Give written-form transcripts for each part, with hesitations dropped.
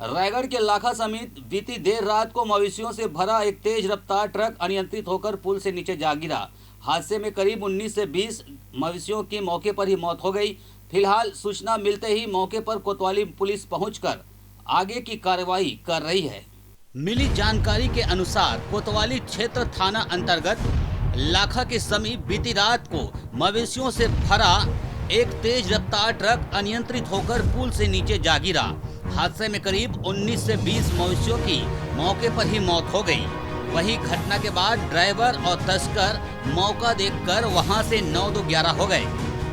रायगढ़ के लाखा समेत बीती देर रात को मवेशियों से भरा एक तेज रफ्तार ट्रक अनियंत्रित होकर पुल से नीचे जा गिरा। हादसे में करीब 19 से 20 मवेशियों की मौके पर ही मौत हो गई। फिलहाल सूचना मिलते ही मौके पर कोतवाली पुलिस पहुंचकर आगे की कार्रवाई कर रही है। मिली जानकारी के अनुसार कोतवाली क्षेत्र थाना अंतर्गत लाखा के समीप बीती रात को मवेशियों से भरा एक तेज रफ्तार ट्रक अनियंत्रित होकर पुल से नीचे जा गिरा। हादसे में करीब 19 से 20 मवेशियों की मौके पर ही मौत हो गई। वहीं घटना के बाद ड्राइवर और तस्कर मौका देखकर वहां से 9-11 हो गए।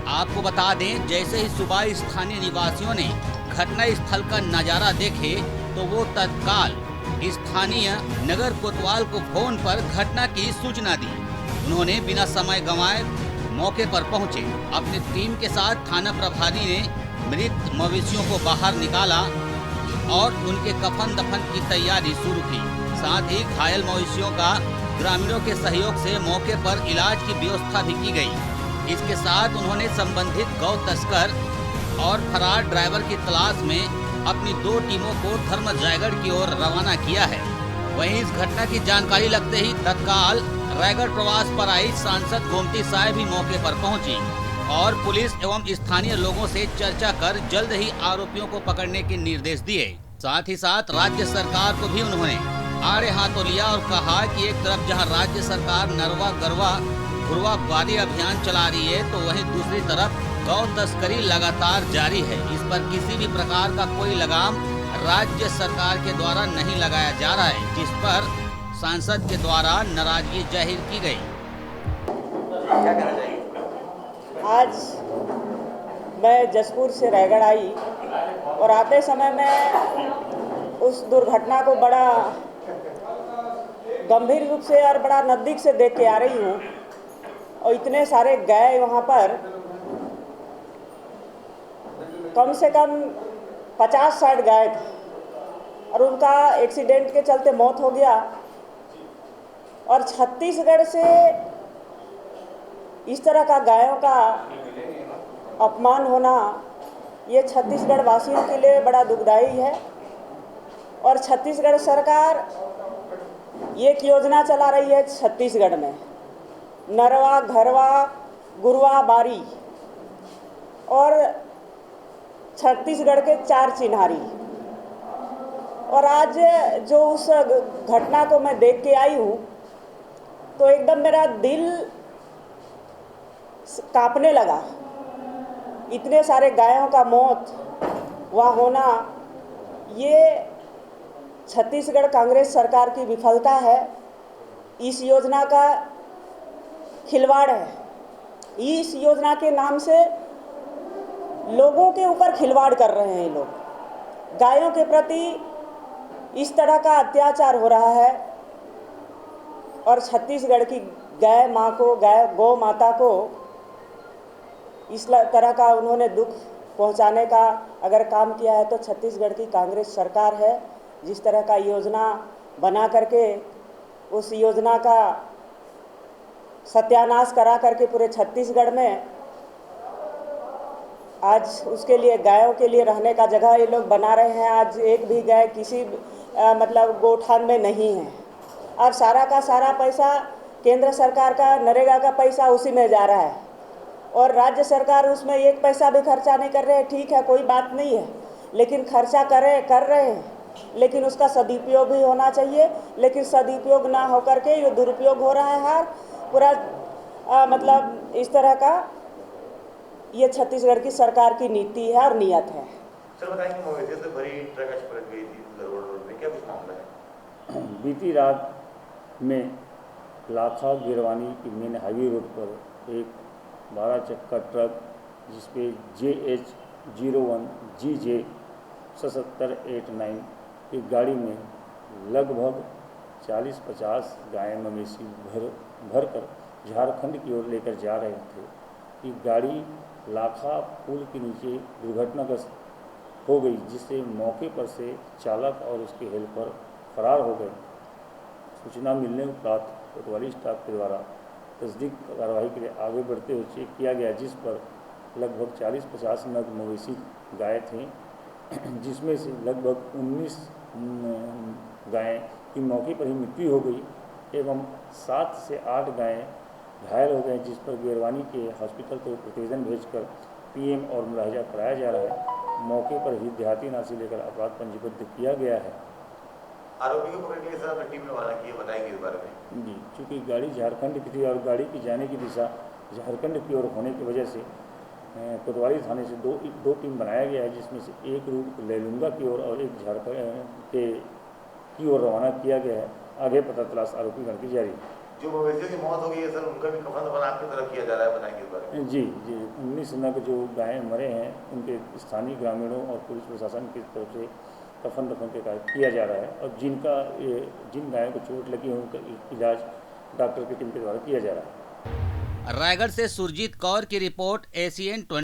आपको बता दें, जैसे ही सुबह स्थानीय निवासियों ने घटना स्थल का नजारा देखे तो वो तत्काल स्थानीय नगर कोतवाल को फोन पर घटना की सूचना दी। उन्होंने बिना समय गंवाए मौके पर पहुंचे। अपनी टीम के साथ थाना प्रभारी ने मृत मवेशियों को बाहर निकाला और उनके कफन दफन की तैयारी शुरू की। साथ ही घायल मवेशियों का ग्रामीणों के सहयोग से मौके पर इलाज की व्यवस्था भी की गई। इसके साथ उन्होंने संबंधित गौ तस्कर और फरार ड्राइवर की तलाश में अपनी 2 टीमों को धर्म जयगढ़ की ओर रवाना किया है। वहीं इस घटना की जानकारी लगते ही तत्काल रायगढ़ प्रवास पर आई सांसद गोमती साय भी मौके पर पहुंची और पुलिस एवं स्थानीय लोगों से चर्चा कर जल्द ही आरोपियों को पकड़ने के निर्देश दिए। साथ ही साथ राज्य सरकार को भी उन्होंने आड़े हाथों लिया और कहा कि एक तरफ जहां राज्य सरकार नरवा गरवा घुरवा बारी अभियान चला रही है, तो वहीं दूसरी तरफ गौ तस्करी लगातार जारी है। इस पर किसी भी प्रकार का कोई लगाम राज्य सरकार के द्वारा नहीं लगाया जा रहा है, जिस पर सांसद के द्वारा नाराजगी जाहिर की गई। क्या कहना चाहिए? आज मैं जसपुर से रायगढ़ आई और आते समय मैं उस दुर्घटना को बड़ा गंभीर रूप से और बड़ा नज़दीक से देख के आ रही हूँ। और इतने सारे गाय वहाँ पर कम से कम 50-60 गाय थे और उनका एक्सीडेंट के चलते मौत हो गया। और छत्तीसगढ़ से इस तरह का गायों का अपमान होना ये छत्तीसगढ़ वासियों के लिए बड़ा दुखदाई है। और छत्तीसगढ़ सरकार एक योजना चला रही है छत्तीसगढ़ में, नरवा घरवा गुरवा बारी, और छत्तीसगढ़ के 4 चिन्हारी। और आज जो उस घटना को मैं देख के आई हूँ तो एकदम मेरा दिल कांपने लगा। इतने सारे गायों का मौत वहाँ होना ये छत्तीसगढ़ कांग्रेस सरकार की विफलता है। इस योजना का खिलवाड़ है। इस योजना के नाम से लोगों के ऊपर खिलवाड़ कर रहे हैं लोग। गायों के प्रति इस तरह का अत्याचार हो रहा है और छत्तीसगढ़ की गाय माँ को, गौ माता को इस तरह का उन्होंने दुख पहुंचाने का अगर काम किया है तो छत्तीसगढ़ की कांग्रेस सरकार है। जिस तरह का योजना बना करके उस योजना का सत्यानाश करा करके पूरे छत्तीसगढ़ में आज उसके लिए गायों के लिए रहने का जगह ये लोग बना रहे हैं। आज एक भी गाय किसी मतलब गोठान में नहीं है। और सारा का सारा पैसा केंद्र सरकार का नरेगा का पैसा उसी में जा रहा है और राज्य सरकार उसमें एक पैसा भी खर्चा नहीं कर रहे हैं। ठीक है, कोई बात नहीं है, लेकिन खर्चा कर रहे हैं, लेकिन उसका सदुपयोग भी होना चाहिए। लेकिन सदुपयोग ना होकर के ये दुरुपयोग हो रहा है। हर पूरा मतलब इस तरह का ये छत्तीसगढ़ की सरकार की नीति है और नियत है। सर बताएंगे, मवेशियों से भरी ट्रक आज पलट गई थी रोड में, क्या कुछ मामला है? बीती रात में लाखा गिरवानी की मेन हाईवे रोड पर एक 12 चक्का ट्रक जिसपे JH01 GJ 7789 की गाड़ी में लगभग 40-50 गाय मवेशी भर कर झारखंड की ओर लेकर जा रहे थे। ये गाड़ी लाखा पुल के नीचे दुर्घटनाग्रस्त हो गई, जिससे मौके पर से चालक और उसके हेल्पर फरार हो गए। सूचना मिलने के बाद कोतवाली स्टाफ के द्वारा तस्दीक कार्रवाई के लिए आगे बढ़ते हुए चेक किया गया, जिस पर लगभग 40-50 नग मवेशी गाय थे जिसमें से लगभग 19 गायें की मौके पर ही मृत्यु हो गई एवं 7 से 8 गायें घायल हो गए, जिस पर गिरवानी के हॉस्पिटल को प्रतिवेदन भेजकर पीएम और मुलाहिजा कराया जा रहा है। मौके पर ही देहाती नाशी लेकर अपराध पंजीबद्ध किया गया है। आरोपी को पकड़ने के लिए सर टीम ने वादा किया, बताएंगे इस बारे में? जी, चूँकि गाड़ी झारखंड की थी और गाड़ी की जाने की दिशा झारखंड की ओर होने की वजह से कोतवाली थाने से दो टीम बनाया गया है, जिसमें से एक रूट लेलुंगा की ओर और एक झारखंड की ओर रवाना किया गया है। आगे पता तलाश आरोपी गण की जारी है। जो मवेशियों की मौत हो गई है सर, उनका भी कफन दफन आपकी तरफ किया जा रहा है, बताएंगे इस बारे में? जी, 19 नग जो गायें मरे हैं उनके स्थानीय ग्रामीणों और पुलिस प्रशासन की तरफ से कफन दफन के कार्य किया जा रहा है और जिन गायों को चोट लगी है उनका इलाज डॉक्टर की टीम के द्वारा किया जा रहा है। रायगढ़ से सुरजीत कौर की रिपोर्ट, ACN।